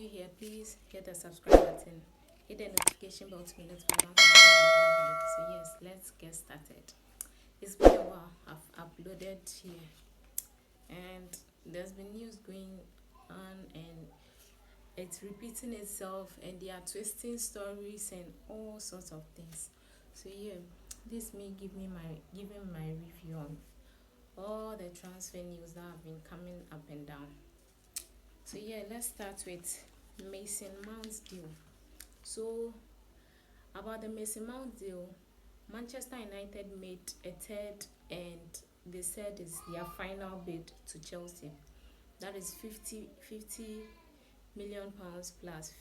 new here, please hit the subscribe button, hit the notification bell to be notified once I upload another video. So yes, let's get started. It's been a while I've uploaded here, and there's been news going on, and it's repeating itself, and they are twisting stories and all sorts of things. So yeah, this me giving my review on all the transfer news that have been coming up and down. So yeah, let's start with Mason Mount's deal. So about the Mason Mount deal, Manchester United made a third, and they said it's their final bid to Chelsea. That is 50 million pounds plus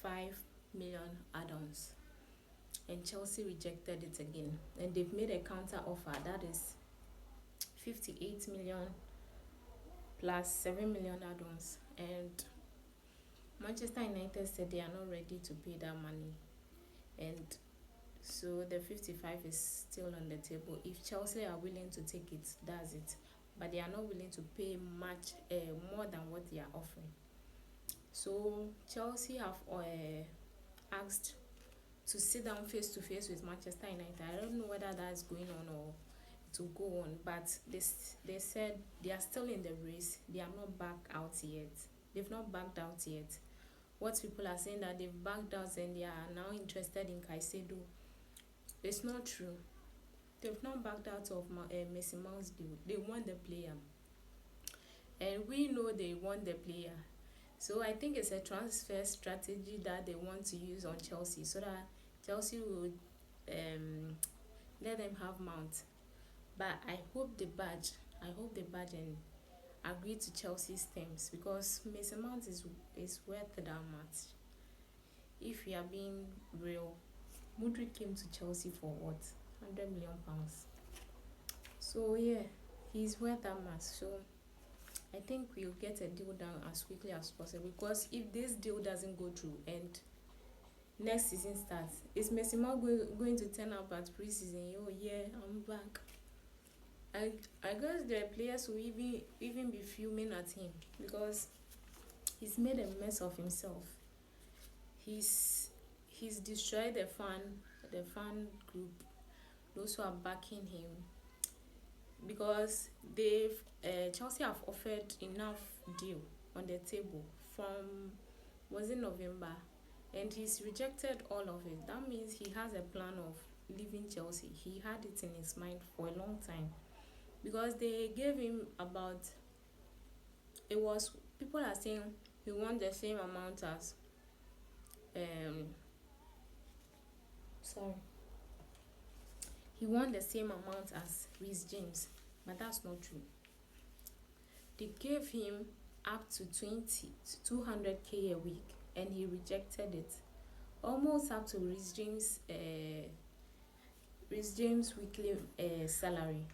5 million add-ons. And Chelsea rejected it again. And they've made a counter offer that is 58 million plus 7 million add-ons. And Manchester United said they are not ready to pay that money. And so the 55 is still on the table. If Chelsea are willing to take it, that's it. But they are not willing to pay much more than what they are offering. So Chelsea have asked to sit down face to face with Manchester United. I don't know whether that's going on or to go on, but they said they are still in the race. They are not back out yet. They've not backed out yet. What people are saying that they've backed out and they are now interested in Caicedo, it's not true. They've not backed out of Mason Mount's deal. They want the player, and we know they want the player. So I think it's a transfer strategy that they want to use on Chelsea, so that Chelsea will let them have Mount. But I hope they budge and agree to Chelsea's terms, because Mason Mount is worth that much. If we are being real, Mudryk came to Chelsea for what? £100 million. So yeah, he's worth that much. So I think we'll get a deal done as quickly as possible, because if this deal doesn't go through and next season starts, is Mason Mount going to turn up at pre-season? Oh yeah, I'm back. I guess the players will even be fuming at him, because he's made a mess of himself. He's destroyed the fan group, those who are backing him, because Chelsea have offered enough deal on the table from, was it November, and he's rejected all of it. That means he has a plan of leaving Chelsea. He had it in his mind for a long time, because they gave him about, it was, people are saying he won the same amount as he won the same amount as Reece James, but that's not true. They gave him up to 200k a week, and he rejected it. Almost up to Reece James weekly salary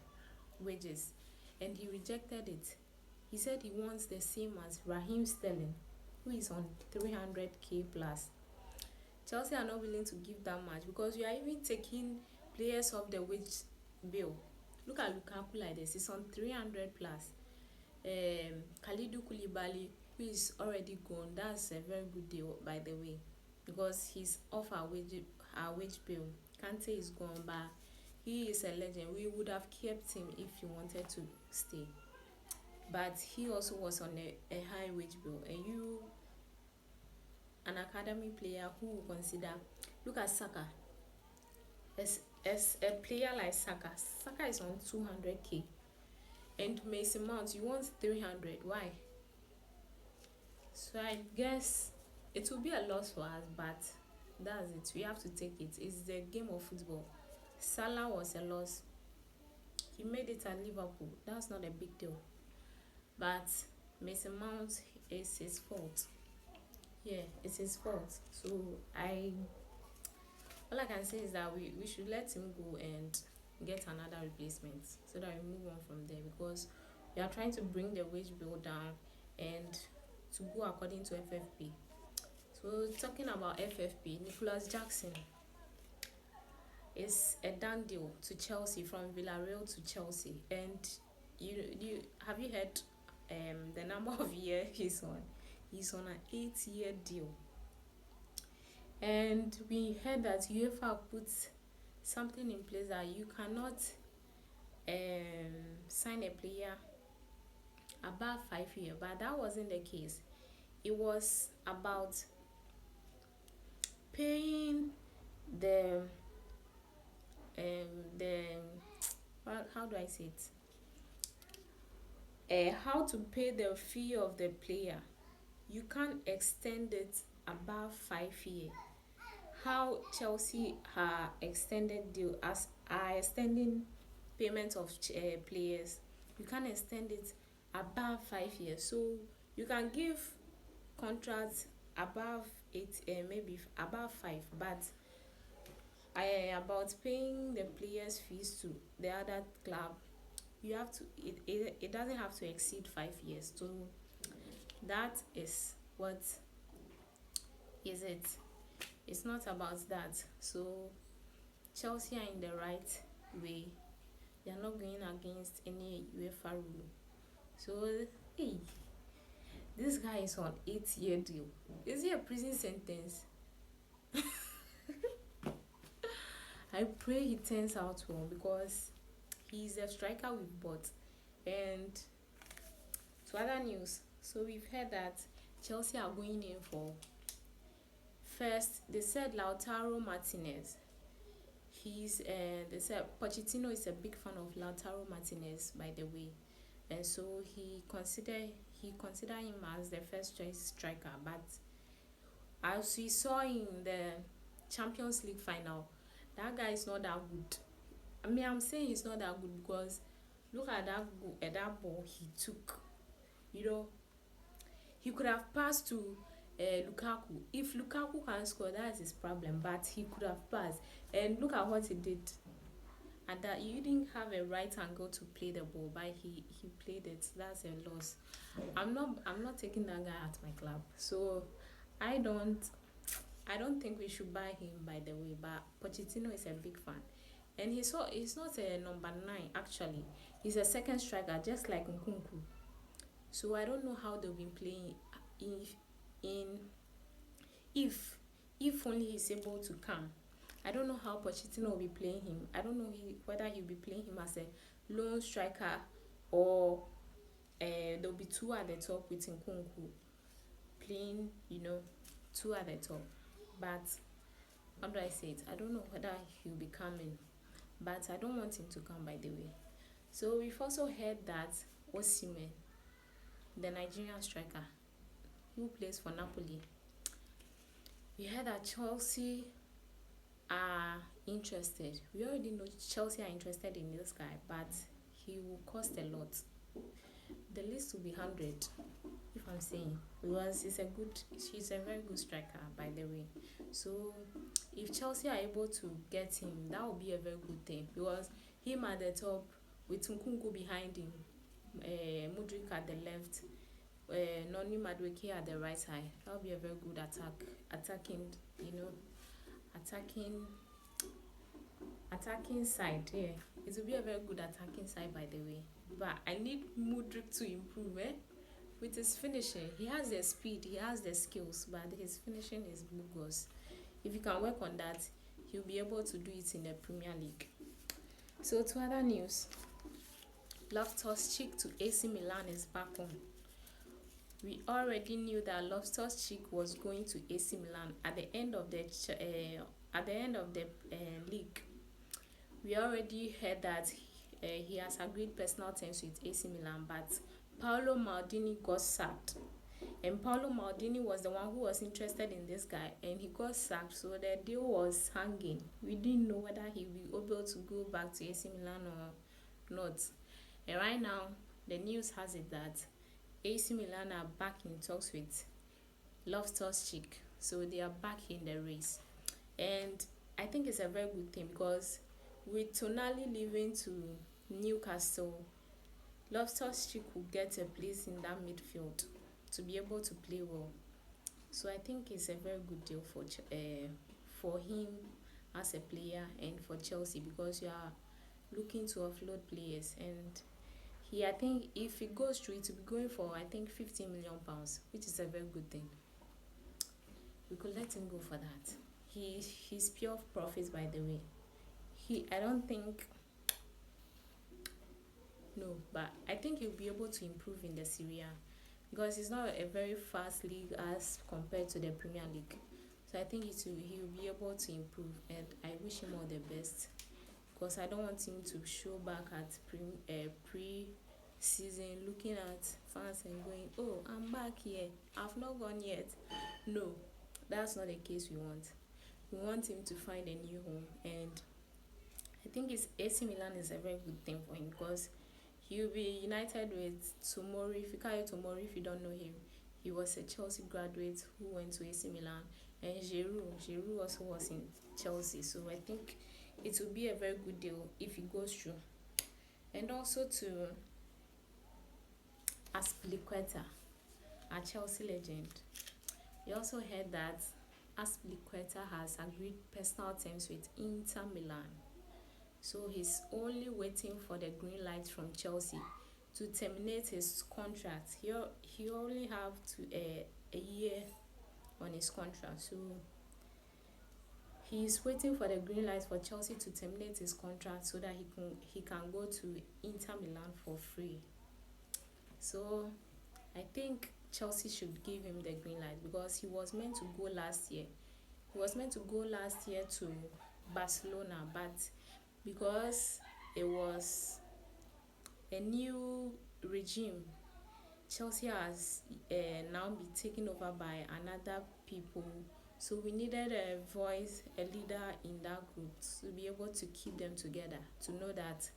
wages, and he rejected it. He said he wants the same as Raheem Sterling, who is on 300k plus. Chelsea are not willing to give that much, because you are even taking players off the wage bill. Look at Lukaku like this. He's on 300 plus. Kalidou Koulibaly, who is already gone, that's a very good deal, by the way, because he's off our wage bill. Kante is gone, but he is a legend. We would have kept him if he wanted to stay, but he also was on a high wage bill. And you, an academy player who will consider, look at Saka. As a player like Saka is on 200k, and Mason Mount, you want 300. Why? So I guess it will be a loss for us, but that's it. We have to take it. It's the game of football. Salah was a loss. He made it at Liverpool. That's not a big deal. But Mason Mount is his fault. Yeah, it's his fault. So all I can say is that we should let him go and get another replacement, so that we move on from there, because we are trying to bring the wage bill down and to go according to FFP. So talking about FFP, Nicholas Jackson is a done deal to Chelsea, from Villarreal to Chelsea. And you have you heard the number of years he's on? He's on an 8-year deal. And we heard that UEFA put something in place that you cannot sign a player above 5 years, but that wasn't the case. It was about paying the the well, how do I say it? How to pay the fee of the player. You can't extend it above 5 years. How Chelsea are extended deal as are extending payment of players. You can't extend it above 5 years. So you can give contracts above 8, maybe above 5, but about paying the players fees to the other club, you have to it doesn't have to exceed 5 years. So that is what is it. It's not about that. So Chelsea are in the right way. They are not going against any UEFA rule. So hey, this guy is on 8-year deal. Is he a prison sentence? I pray he turns out well, because he's a striker we've bought. And to other news, so we've heard that Chelsea are going in for first. They said Lautaro Martinez. They said Pochettino is a big fan of Lautaro Martinez, by the way, and so he consider him as the first choice striker. But as we saw in the Champions League final, that guy is not that good. I mean, I'm saying he's not that good because look at that ball he took. You know, he could have passed to Lukaku. If Lukaku can score, that's his problem. But he could have passed, and look at what he did. And that you didn't have a right angle to play the ball, but he played it. That's a loss. I'm not taking that guy at my club. So I don't think we should buy him, by the way. But Pochettino is a big fan, and he's not a number 9 actually. He's a second striker, just like Nkunku. So I don't know how they'll be playing if only he's able to come. I don't know how Pochettino will be playing him. I don't know whether he'll be playing him as a lone striker, or there'll be 2 at the top with Nkunku playing, 2 at the top. But how do I say it? I don't know whether he'll be coming, but I don't want him to come, by the way. So we've also heard that Osimhen, the Nigerian striker who plays for Napoli, we heard that Chelsea are interested. We already know Chelsea are interested in this guy, but he will cost a lot. The list will be 100, if I'm saying, because he's a very good striker, by the way. So if Chelsea are able to get him, that will be a very good thing, because him at the top with Nkunku behind him, Mudryk at the left, Noni Madueke at the right side, that will be a very good attacking side. Yeah, it will be a very good attacking side, by the way. But I need Mudryk to improve, with his finishing. He has the speed, he has the skills, but his finishing is bogus. If you can work on that, he'll be able to do it in the Premier League. So to other news, Loftus-Cheek to AC Milan is back on. We already knew that Loftus-Cheek was going to AC Milan at the end of the league. We already heard that he has agreed personal terms with AC Milan, but Paolo Maldini got sacked. And Paolo Maldini was the one who was interested in this guy, and he got sacked, so the deal was hanging. We didn't know whether he will be able to go back to AC Milan or not. And right now, the news has it that AC Milan are back in talks with Loftus-Cheek, so they are back in the race. And I think it's a very good thing, because with Tonali leaving to Newcastle, Loftus-Cheek will get a place in that midfield to be able to play well. So I think it's a very good deal for him as a player and for Chelsea, because you are looking to offload players, and I think if it goes through, it will be going for I think 50 million pounds, which is a very good thing. We could let him go for that. He's pure profits, by the way. I don't think, no, but I think he'll be able to improve in the Serie A because it's not a very fast league as compared to the Premier League. So I think he'll be able to improve, and I wish him all the best because I don't want him to show back at pre-season looking at fans and going, oh, I'm back here, I've not gone yet. No, that's not the case we want. We want him to find a new home, and I think AC Milan is a very good thing for him because he'll be united with Tomori. Fikayo Tomori, if you don't know him, he was a Chelsea graduate who went to AC Milan, and Giroud also was in Chelsea. So I think it will be a very good deal if it goes through. And also to Azpi, a Chelsea legend. We also heard that Azpi has agreed personal terms with Inter Milan. So he's only waiting for the green light from Chelsea to terminate his contract. He only have a year on his contract. So he's waiting for the green light for Chelsea to terminate his contract so that he can go to Inter Milan for free. So I think Chelsea should give him the green light because he was meant to go last year. He was meant to go last year to Barcelona, but because it was a new regime, Chelsea has now been taken over by another people. So we needed a voice, a leader in that group to be able to keep them together, to know that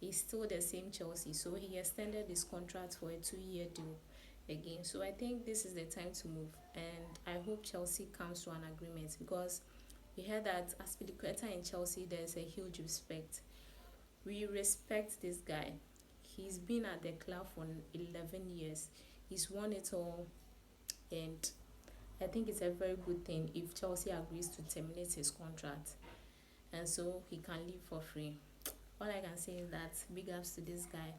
he's still the same Chelsea. So he extended his contract for a 2-year deal again. So I think this is the time to move, and I hope Chelsea comes to an agreement because we heard that Azpilicueta in Chelsea, there's a huge respect. We respect this guy. He's been at the club for 11 years. He's won it all, and I think it's a very good thing if Chelsea agrees to terminate his contract, and so he can leave for free. All I can say is that big ups to this guy,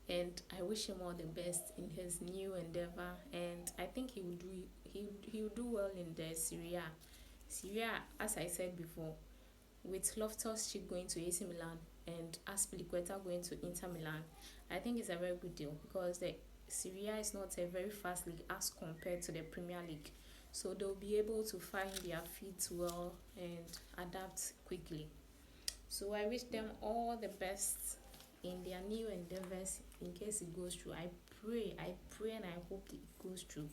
and I wish him all the best in his new endeavor. And I think he will do well in the Serie A. Serie A, as I said before, with Loftus-Cheek going to AC Milan and Azpilicueta going to Inter Milan, I think it's a very good deal because the Serie A is not a very fast league as compared to the Premier League. So they'll be able to find their feet well and adapt quickly. So I wish them all the best in their new endeavors in case it goes through. I pray and I hope it goes through.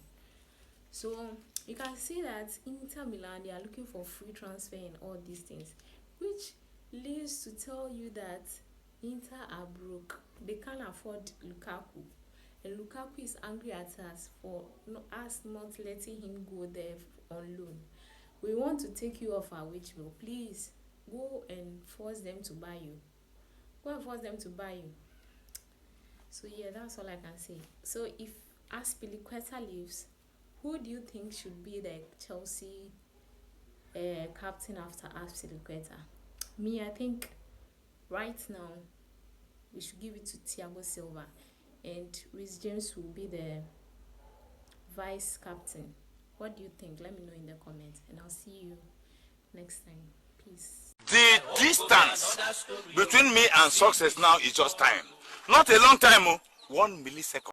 So you can see that Inter Milan, they are looking for free transfer and all these things, which leads to tell you that Inter are broke. They can't afford Lukaku. And Lukaku is angry at us for us not letting him go there on loan. We want to take you off our wage bill. Please go and force them to buy you. Go and force them to buy you. So yeah, that's all I can say. So if Azpilicueta leaves, who do you think should be the Chelsea captain after Azpilicueta? Me, I think right now we should give it to Thiago Silva, and Reece James will be the vice captain. What do you think? Let me know in the comments, and I'll see you next time. Peace. The distance between me and success now is just time. Not a long time, 1 millisecond.